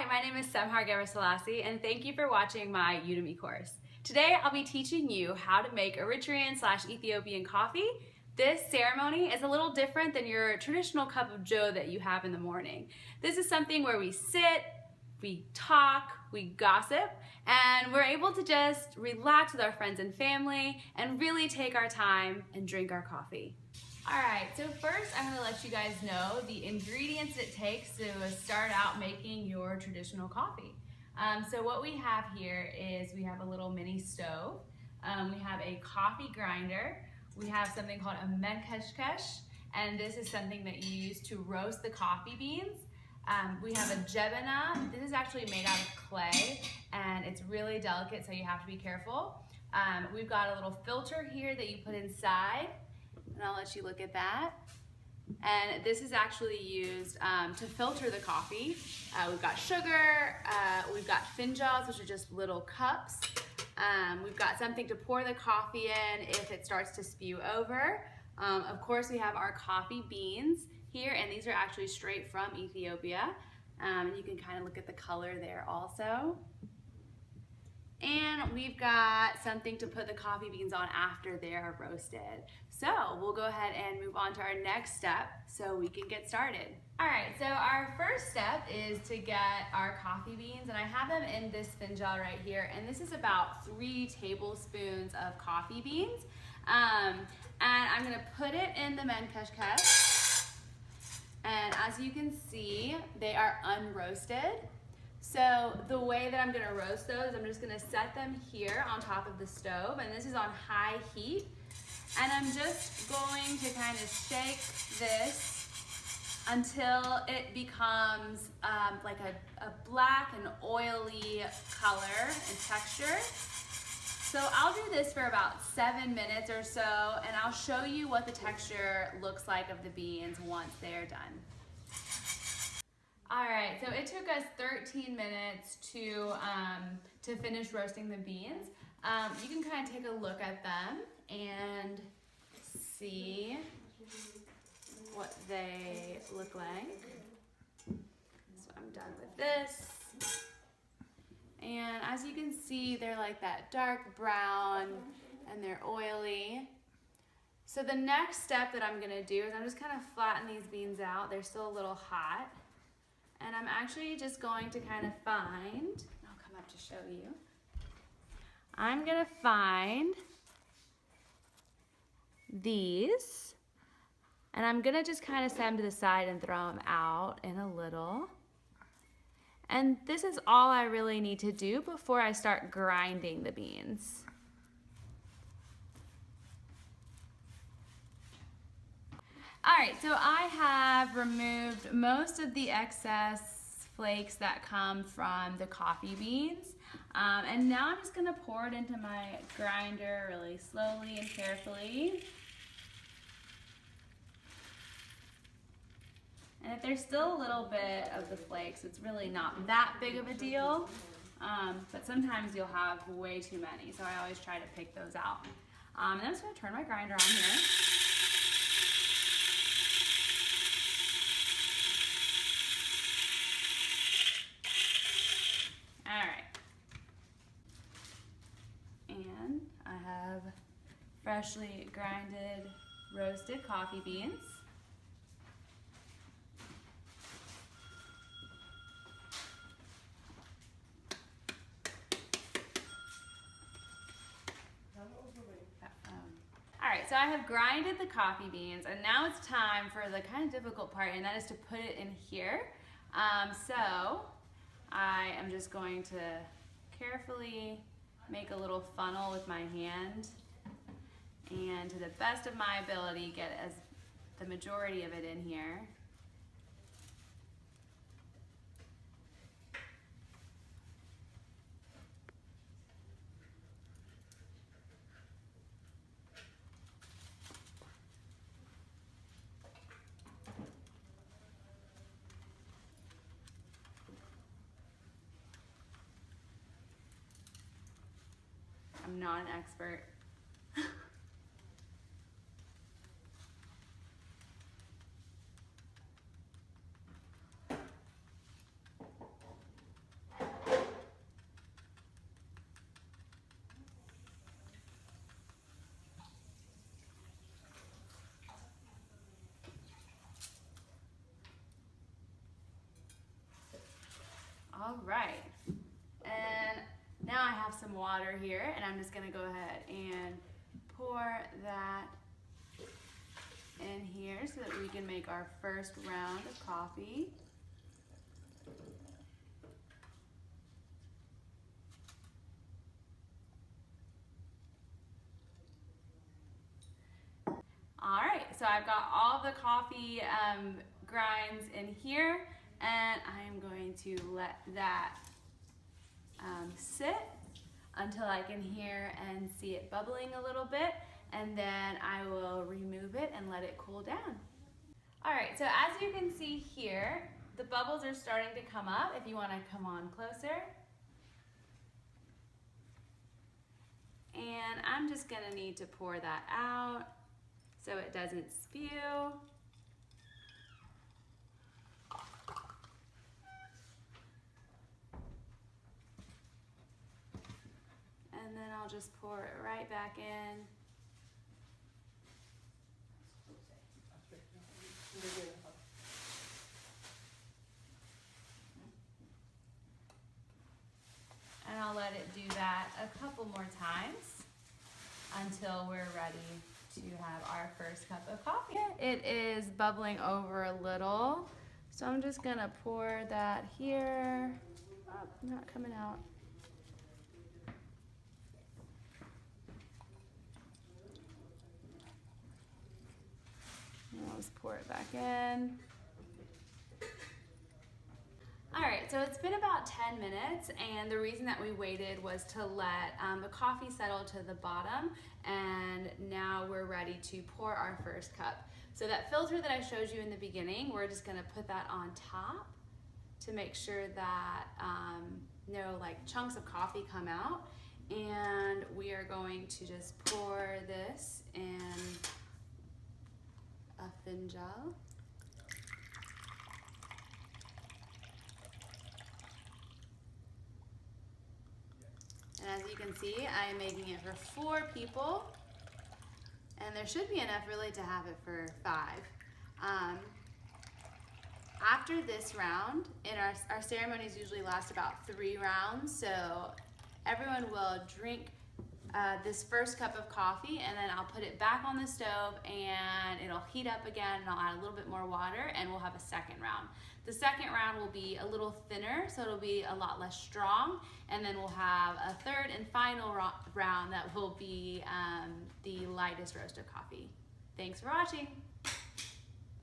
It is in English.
my name is Semhar Gebrselassie, and thank you for watching my Udemy course. Today I'll be teaching you how to make Eritrean/Ethiopian coffee. This ceremony is a little different than your traditional cup of joe that you have in the morning. This is something where we sit, we talk, we gossip, and we're able to just relax with our friends and family and really take our time and drink our coffee. Alright, so first I'm going to let you guys know the ingredients it takes to start out making your traditional coffee. So what we have here is we have a little mini stove, we have a coffee grinder, we have something called a menkeshkesh, and this is something that you use to roast the coffee beans. We have a jebena. This is actually made out of clay and it's really delicate, so you have to be careful. We've got a little filter here that you put inside, and I'll let you look at that. And this is actually used to filter the coffee. We've got sugar, we've got finjals, which are just little cups. We've got something to pour the coffee in if it starts to spew over. Of course, we have our coffee beans here, and these are actually straight from Ethiopia. You can kind of look at the color there also. And we've got something to put the coffee beans on after they are roasted. So we'll go ahead and move on to our next step so we can get started. All right, so our first step is to get our coffee beans, and I have them in this finjal right here, and this is about 3 tablespoons of coffee beans. And I'm gonna put it in the menkeshkesh, and as you can see, they are unroasted. So the way that I'm gonna roast those, I'm just gonna set them here on top of the stove, and this is on high heat. And I'm just going to kind of shake this until it becomes like a black and oily color and texture. So I'll do this for about 7 minutes or so, and I'll show you what the texture looks like of the beans once they're done. All right, so it took us 13 minutes to finish roasting the beans. You can kind of take a look at them and see what they look like. So I'm done with this. And as you can see, they're like that dark brown and they're oily. So the next step that I'm gonna do is I'm just kind of flatten these beans out. They're still a little hot. And I'm actually just going to kind of find, I'll come up to show you. I'm gonna find these, and I'm gonna just kind of set them to the side and throw them out in a little. And this is all I really need to do before I start grinding the beans. All right, so I have removed most of the excess flakes that come from the coffee beans. And now I'm just gonna pour it into my grinder really slowly and carefully. And if there's still a little bit of the flakes, it's really not that big of a deal. But sometimes you'll have way too many, so I always try to pick those out. And I'm just gonna turn my grinder on here. Freshly grinded roasted coffee beans. All right, so I have grinded the coffee beans, and now it's time for the kind of difficult part, and that is to put it in here. So I am just going to carefully make a little funnel with my hand, and to the best of my ability get the majority of it in here. I'm not an expert. All right, and now I have some water here, and I'm just gonna go ahead and pour that in here so that we can make our first round of coffee. All right, so I've got all the coffee grinds in here, and I am going to let that sit until I can hear and see it bubbling a little bit, and then I will remove it and let it cool down. All right, so as you can see here, the bubbles are starting to come up. If you want to come on closer. And I'm just gonna need to pour that out so it doesn't spew. And then I'll just pour it right back in. And I'll let it do that a couple more times until we're ready to have our first cup of coffee. It is bubbling over a little, so I'm just gonna pour that here. Oh, not coming out. I'll just pour it back in. All right, so it's been about 10 minutes, and the reason that we waited was to let the coffee settle to the bottom, and now we're ready to pour our first cup. So that filter that I showed you in the beginning, we're just gonna put that on top to make sure that no chunks of coffee come out, and we are going to just pour this in a finjal. And as you can see, I am making it for 4 people, and there should be enough really to have it for 5. After this round, our ceremonies usually last about 3 rounds, so everyone will drink this first cup of coffee, and then I'll put it back on the stove and it'll heat up again, and I'll add a little bit more water, and we'll have a second round. The second round will be a little thinner, so it'll be a lot less strong, and then we'll have a third and final round that will be the lightest roast of coffee. Thanks for watching.